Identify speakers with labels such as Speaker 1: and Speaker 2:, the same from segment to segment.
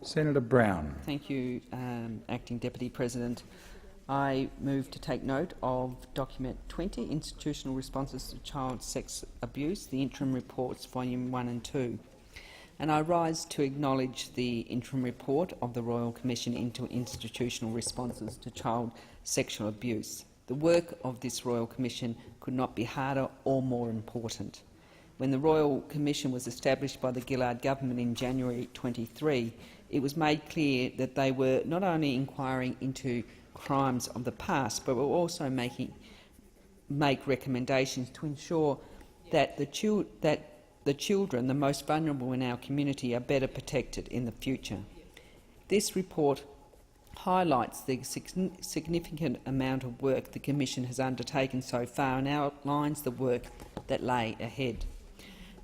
Speaker 1: Senator Brown.
Speaker 2: Thank you, Acting Deputy President. I move to take note of Document 20, Institutional Responses to Child Sex Abuse, the Interim Reports, Volume 1 and 2. And I rise to acknowledge the interim report of the Royal Commission into Institutional Responses to Child Sexual Abuse. The work of this Royal Commission could not be harder or more important. When the Royal Commission was established by the Gillard government in January 23, it was made clear that they were not only inquiring into crimes of the past, but were also make recommendations to ensure that the children, the most vulnerable in our community, are better protected in the future. This report highlights the significant amount of work the Commission has undertaken so far and outlines the work that lay ahead.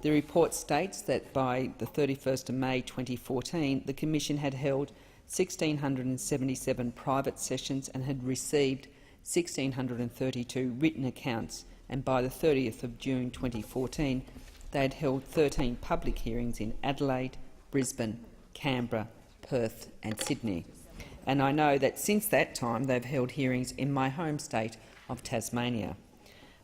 Speaker 2: The report states that by the 31st of May 2014, the Commission had held 1,677 private sessions and had received 1,632 written accounts, and by the 30th of June 2014, they had held 13 public hearings in Adelaide, Brisbane, Canberra, Perth and Sydney. And I know that since that time they've held hearings in my home state of Tasmania.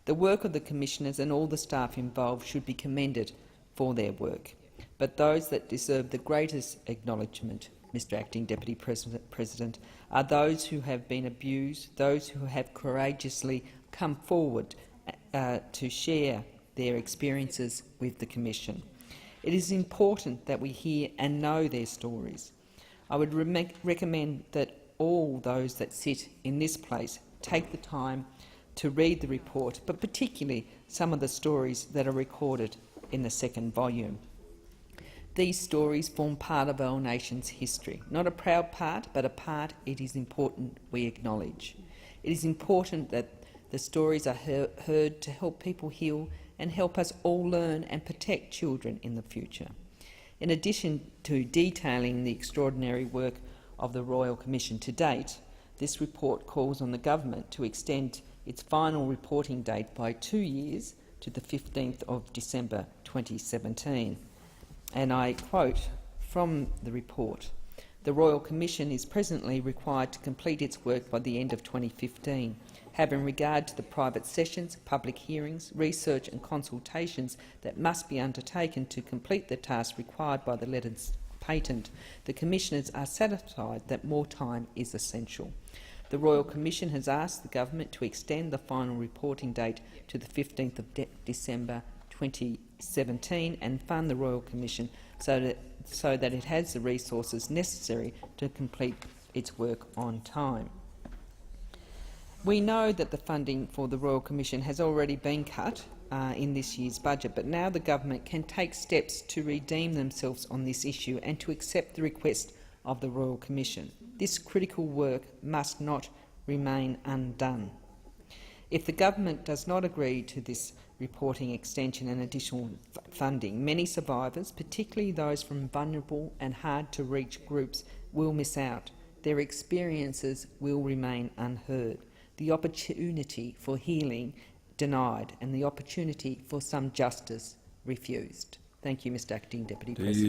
Speaker 2: The work of the Commissioners and all the staff involved should be commended for their work, but those that deserve the greatest acknowledgement, Mr Acting Deputy President, are those who have been abused, those who have courageously come forward to share their experiences with the Commission. It is important that we hear and know their stories. I would recommend that all those that sit in this place take the time to read the report, but particularly some of the stories that are recorded in the second volume. These stories form part of our nation's history, not a proud part, but a part it is important we acknowledge. It is important that the stories are heard to help people heal and help us all learn and protect children in the future. In addition to detailing the extraordinary work of the Royal Commission to date, this report calls on the government to extend its final reporting date by 2 years to the 15th of December 2017. And I quote from the report, "The Royal Commission is presently required to complete its work by the end of 2015. Having regard to the private sessions, public hearings, research and consultations that must be undertaken to complete the task required by the letters patent, the Commissioners are satisfied that more time is essential. The Royal Commission has asked the Government to extend the final reporting date to the 15th of December 2017 and fund the Royal Commission so that it has the resources necessary to complete its work on time." We know that the funding for the Royal Commission has already been cut in this year's budget, but now the Government can take steps to redeem themselves on this issue and to accept the request of the Royal Commission. This critical work must not remain undone. If the Government does not agree to this reporting extension and additional funding, many survivors, particularly those from vulnerable and hard-to-reach groups, will miss out. Their experiences will remain unheard. The opportunity for healing denied and the opportunity for some justice refused. Thank you, Mr Acting Deputy President.